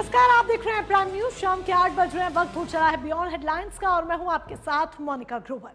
नमस्कार, आप देख रहे हैं प्राइम न्यूज। शाम के 8 बज रहे हैं, वक्त हो चला है बियॉन्ड हेडलाइंस का और मैं हूं आपके साथ मोनिका ग्रोवर।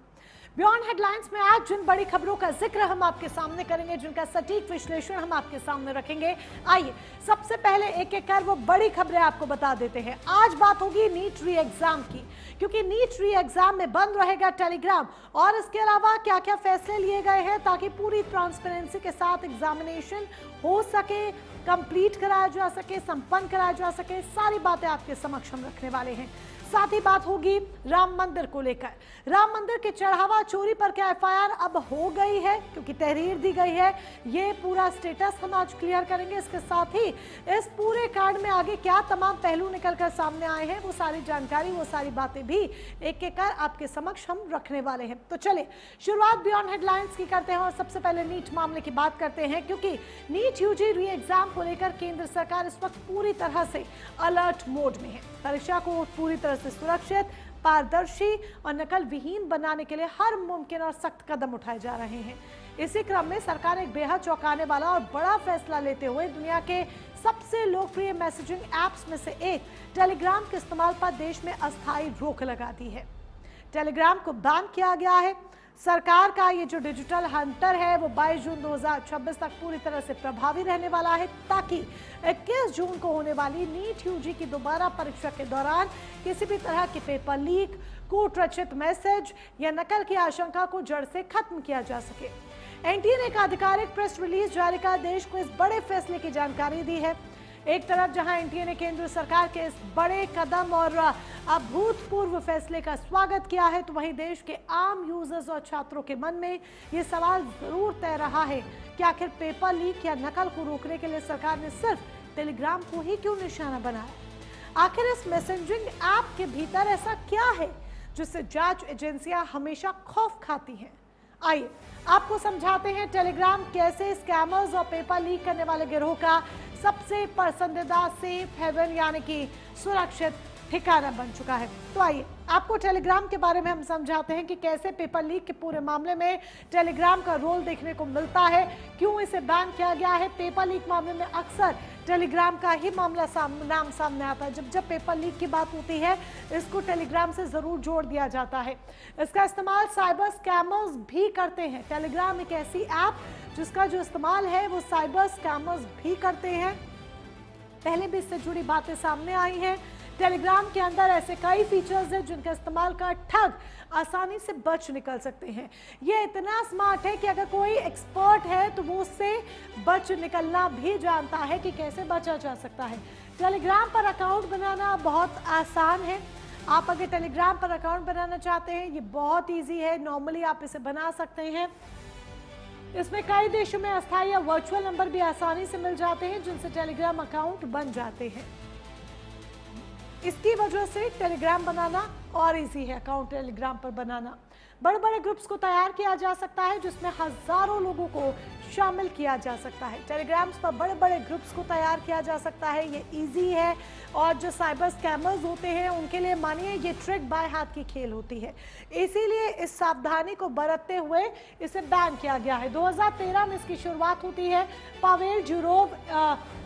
बियॉन्ड हेडलाइंस में आज जिन बड़ी खबरों का जिक्र हम आपके सामने करेंगे, जिनका सटीक विश्लेषण हम आपके सामने रखेंगे, आइए सबसे पहले एक एक कर वो बड़ी खबरें आपको बता देते हैं। आज बात होगी नीट री एग्जाम की, क्योंकि नीट री एग्जाम में बंद रहेगा टेलीग्राम और इसके अलावा क्या क्या फैसले लिए गए हैं ताकि पूरी ट्रांसपेरेंसी के साथ एग्जामिनेशन हो सके, कंप्लीट कराया जा सके, संपन्न कराया जा सके, सारी बातें आपके समक्ष हम रखने वाले हैं। साथ ही बात होगी राम मंदिर को लेकर। राम मंदिर के चढ़ावा चोरी पर क्या एफआईआर अब हो गई है, क्योंकि तहरीर दी गई है, ये पूरा स्टेटस हम आज क्लियर करेंगे। इसके साथ ही इस पूरे कांड में आगे क्या तमाम पहलू निकलकर सामने आए हैं, वो सारी जानकारी, वो सारी बातें भी एक एक कर आपके समक्ष हम रखने वाले हैं। तो चलिए शुरुआत बियॉन्ड हेडलाइंस की करते हैं और सबसे पहले नीट मामले की बात करते हैं, क्योंकि नीट यूजी री एग्जाम को लेकर केंद्र सरकार इस वक्त पूरी तरह से अलर्ट मोड में है। परीक्षा को पूरी तरह से सुरक्षित, पारदर्शी और नकल विहीन बनाने के लिए हर मुमकिन और सख्त कदम उठाए जा रहे हैं। इसी क्रम में सरकार एक बेहद चौंकाने वाला और बड़ा फैसला लेते हुए दुनिया के सबसे लोकप्रिय मैसेजिंग ऐप्स में से एक टेलीग्राम के इस्तेमाल पर देश में अस्थायी रोक लगा दी है। टेलीग्राम को बैन किया गया है। सरकार का ये जो डिजिटल हंटर है वो 22 जून 2026 तक पूरी तरह से प्रभावी रहने वाला है, ताकि 21 जून को होने वाली नीट यूजी की दोबारा परीक्षा के दौरान किसी भी तरह के पेपर लीक, कूट-रचित मैसेज या नकल की आशंका को जड़ से खत्म किया जा सके। एनटीए ने एक आधिकारिक प्रेस रिलीज जारी कर देश को इस बड़े फैसले की जानकारी दी है। एक तरफ जहां एनटीए ने केंद्र सरकार के इस बड़े कदम और अभूतपूर्व फैसले का स्वागत किया है, तो वहीं देश के आम यूजर्स और छात्रों के मन में ये सवाल जरूर तय रहा है कि आखिर पेपर लीक या नकल को रोकने के लिए सरकार ने सिर्फ टेलीग्राम को ही क्यों निशाना बनाया। आखिर इस मैसेजिंग ऐप के भीतर ऐसा क्या है जिससे जांच एजेंसियां हमेशा खौफ खाती हैं। आइए आपको समझाते हैं टेलीग्राम कैसे स्कैमर्स और पेपर लीक करने वाले गिरोह का सबसे पसंदीदा सेफ हेवन यानी कि सुरक्षित ठिकाना बन चुका है। तो आइए आपको टेलीग्राम के बारे में हम समझाते हैं कि कैसे पेपर लीक के पूरे मामले में टेलीग्राम का रोल देखने को मिलता है, क्यों इसे बैन किया गया है। पेपर लीक मामले में अक्सर टेलीग्राम का ही मामला नाम सामने आता है। जब जब पेपर लीक की बात होती है, इसको टेलीग्राम से जरूर जोड़ दिया जाता है। इसका इस्तेमाल साइबर स्कैमर्स भी करते हैं। टेलीग्राम एक ऐसी ऐप जिसका जो इस्तेमाल है वो साइबर स्कैमर्स भी करते हैं। पहले भी इससे जुड़ी बातें सामने आई हैं। टेलीग्राम के अंदर ऐसे कई फीचर्स हैं जिनका इस्तेमाल कर ठग आसानी से बच निकल सकते हैं। ये इतना स्मार्ट है कि अगर कोई एक्सपर्ट है तो वो उससे बच निकलना भी जानता है कि कैसे बचा जा सकता है। टेलीग्राम पर अकाउंट बनाना बहुत आसान है। आप अगर टेलीग्राम पर अकाउंट बनाना चाहते हैं, ये बहुत ईजी है। नॉर्मली आप इसे बना सकते हैं। इसमें कई देशों में अस्थायी या वर्चुअल नंबर भी आसानी से मिल जाते हैं, जिनसे टेलीग्राम अकाउंट बन जाते हैं। इसकी वजह से टेलीग्राम बनाना और इजी है। अकाउंट टेलीग्राम पर बनाना बड़े बड़े ग्रुप्स को तैयार किया जा सकता है, जिसमें हजारों लोगों को शामिल किया जा सकता है। टेलीग्राम्स पर बड़े बड़े ग्रुप्स को तैयार किया जा सकता है। ये इजी है और जो साइबर स्कैमर्स होते हैं उनके लिए मानिए ये ट्रिक बाय हाथ की खेल होती है। इसीलिए इस सावधानी को बरतते हुए इसे बैन किया गया है। 2013 में इसकी शुरुआत होती है। पावेल ड्यूरोव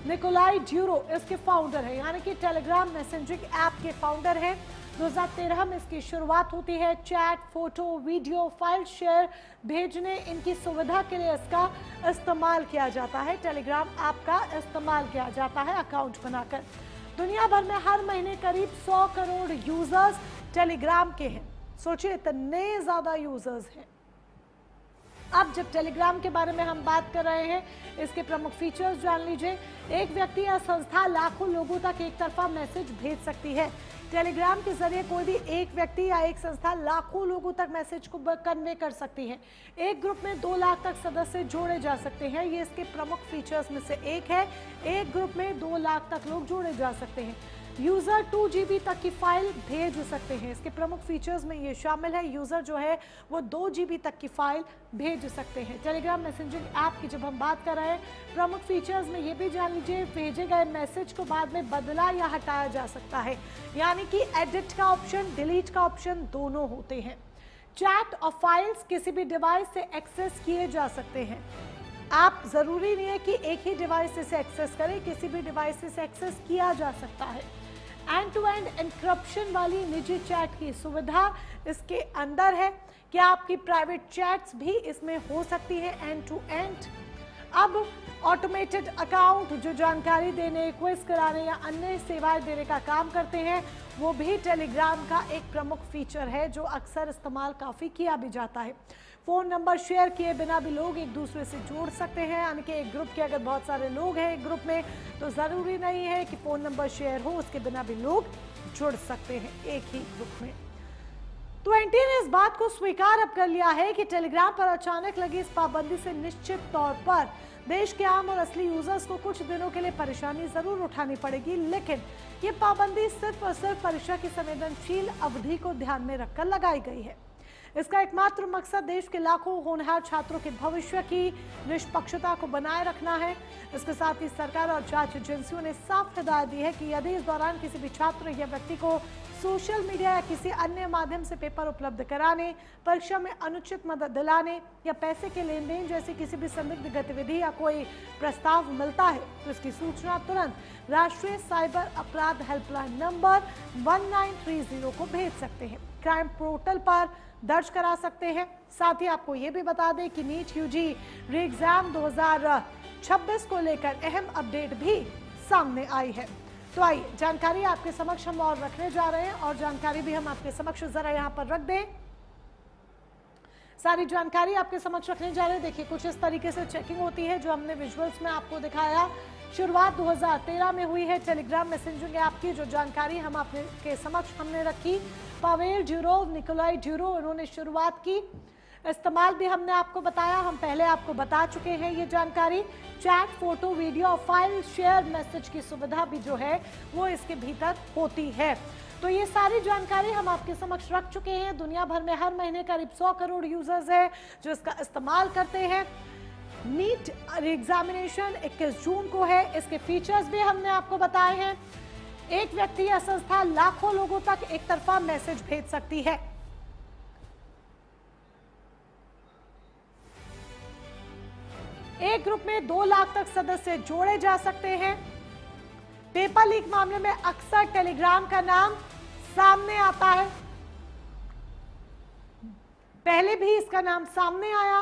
निकोलाई ड्यूरो इसके फाउंडर है, यानी कि टेलीग्राम मैसेजिंग ऐप के फाउंडर हैं। 2013 में इसकी शुरुआत होती है। Chat, photo, video, file share भेजने, इनकी सुविधा के लिए इसका इस्तेमाल किया जाता है। टेलीग्राम ऐप का इस्तेमाल किया जाता है अकाउंट बनाकर। दुनिया भर में हर महीने करीब 100 करोड़ यूजर्स टेलीग्राम के हैं। सोचिए इतने ज्यादा यूजर्स हैं। अब जब टेलीग्राम के बारे में हम बात कर रहे हैं, इसके प्रमुख फीचर्स जान लीजिए। एक व्यक्ति या संस्था लाखों लोगों तक एक तरफा मैसेज भेज सकती है। टेलीग्राम के जरिए कोई भी एक व्यक्ति या एक संस्था लाखों लोगों तक मैसेज को कन्वे कर सकती है। एक ग्रुप में 2 लाख तक सदस्य जोड़े जा सकते हैं। ये इसके प्रमुख फीचर्स में से एक है। एक ग्रुप में 2 लाख तक लोग जोड़े जा सकते हैं। यूजर 2 GB तक की फाइल भेज सकते हैं। इसके प्रमुख फीचर्स में ये शामिल है। यूजर जो है वो 2 GB तक की फाइल भेज सकते हैं। टेलीग्राम मैसेजिंग ऐप की जब हम बात कर रहे हैं, प्रमुख फीचर्स में ये भी जान लीजिए, भेजे गए मैसेज को बाद में बदला या हटाया जा सकता है, यानी कि एडिट का ऑप्शन, डिलीट का ऑप्शन दोनों होते हैं। चैट और फाइल्स किसी भी डिवाइस से एक्सेस किए जा सकते हैं। आप ज़रूरी नहीं है कि एक ही डिवाइस से एक्सेस करें, किसी भी डिवाइस से एक्सेस किया जा सकता है। एंड टू एंड एन्क्रिप्शन वाली निजी चैट की सुविधा इसके अंदर है। क्या आपकी प्राइवेट चैट्स भी इसमें हो सकती है एंड टू एंड। अब ऑटोमेटेड अकाउंट जो जानकारी देने, क्विज कराने या अन्य सेवाएं देने का काम करते हैं, वो भी टेलीग्राम का एक प्रमुख फीचर है जो अक्सर इस्तेमाल काफ़ी किया भी जाता है। फ़ोन नंबर शेयर किए बिना भी लोग एक दूसरे से जोड़ सकते हैं, यानी कि एक ग्रुप के अगर बहुत सारे लोग हैं एक ग्रुप में तो ज़रूरी नहीं है कि फ़ोन नंबर शेयर हो, उसके बिना भी लोग जुड़ सकते हैं एक ही ग्रुप में। तो एनटी ने इस बात को स्वीकार अब कर लिया है कि टेलीग्राम पर अचानक लगी इस पाबंदी से निश्चित तौर पर देश के आम और असली यूजर्स को कुछ दिनों के लिए परेशानी जरूर उठानी पड़ेगी, लेकिन ये पाबंदी सिर्फ और सिर्फ परीक्षा की संवेदनशील अवधि को ध्यान में रखकर लगाई गई है। इसका एकमात्र मकसद देश के लाखों होनहार छात्रों के भविष्य की निष्पक्षता को बनाए रखना है। इसके साथ ही सरकार और जांच एजेंसियों ने साफ हिदायत दी है कि यदि इस दौरान किसी भी छात्र या व्यक्ति को सोशल मीडिया या किसी अन्य माध्यम से पेपर उपलब्ध कराने, परीक्षा में अनुचित मदद दिलाने या पैसे के लेन देन जैसी किसी भी संदिग्ध गतिविधि या कोई प्रस्ताव मिलता है तो इसकी सूचना तुरंत राष्ट्रीय साइबर अपराध हेल्पलाइन नंबर 1930 को भेज सकते हैं, क्राइम पोर्टल पर दर्ज करा सकते हैं। साथ ही आपको ये भी बता दें कि नीट यूजी री एग्जाम 2026 को लेकर अहम अपडेट भी सामने आई है। तो आइए जानकारी आपके समक्ष हम और रखने जा रहे हैं और जानकारी भी हम आपके समक्ष जरा यहाँ पर रख दें। सारी जानकारी आपके समक्ष रखने जा रहे हैं। देखिए कुछ इस तरीके से चेकिंग होती है जो हमने विजुअल्स में आपको दिखाया। शुरुआत 2013 में हुई है टेलीग्राम मैसेजिंग ऐप की, जो जानकारी हम आपके समक्ष हमने रखी। पावेल ड्यूरोव, निकोलाई ड्यूरोव इन्होंने शुरुआत की। इस्तेमाल भी हमने आपको बताया, हम पहले आपको बता चुके हैं ये जानकारी। चैट, फोटो, वीडियो और फाइल शेयर मैसेज की सुविधा भी जो है वो इसके भीतर होती है। तो ये सारी जानकारी हम आपके समक्ष रख चुके हैं। दुनिया भर में हर महीने करीब 100 करोड़ यूजर्स हैं जो इसका इस्तेमाल करते हैं। नीट एग्जामिनेशन 21 जून को है। इसके फीचर्स भी हमने आपको बताए हैं। एक व्यक्ति या संस्था लाखों लोगों तक एक तरफा मैसेज भेज सकती है। एक ग्रुप में 2 लाख तक सदस्य जोड़े जा सकते हैं। पेपर लीक मामले में अक्सर टेलीग्राम का नाम सामने आता है, पहले भी इसका नाम सामने आया।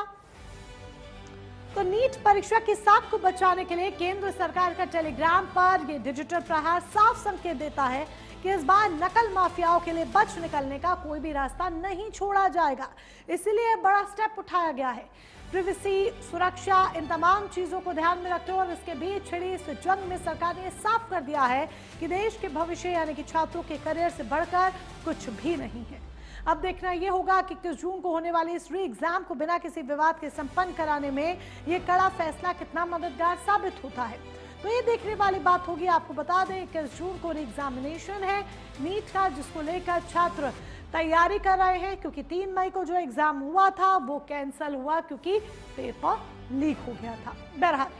तो नीट परीक्षा की साख को बचाने के लिए केंद्र सरकार का टेलीग्राम पर यह डिजिटल प्रहार साफ संकेत देता है कि इस बार नकल माफियाओं के लिए बच निकलने का कोई भी रास्ता नहीं छोड़ा जाएगा। इसीलिए बड़ा स्टेप उठाया गया है। प्रिवेसी, सुरक्षा, इन तमाम चीजों को ध्यान में रखते हुए और इसके बीच छिड़ी इस जंग में सरकार ने साफ कर दिया है कि देश के भविष्य यानी कि छात्रों के करियर से बढ़कर कुछ भी नहीं है। अब देखना यह होगा कि 21 जून को होने वाली इस री एग्जाम को बिना किसी विवाद के संपन्न कराने में यह कड़ा फैसला कितना मददगार साबित होता है, तो ये देखने वाली बात होगी। आपको बता दें 21 जून को री एग्जामिनेशन है नीट का, जिसको लेकर छात्र तैयारी कर रहे हैं, क्योंकि 3 मई को जो एग्जाम हुआ था वो कैंसिल हुआ क्योंकि पेपर लीक हो गया था। बहरहाल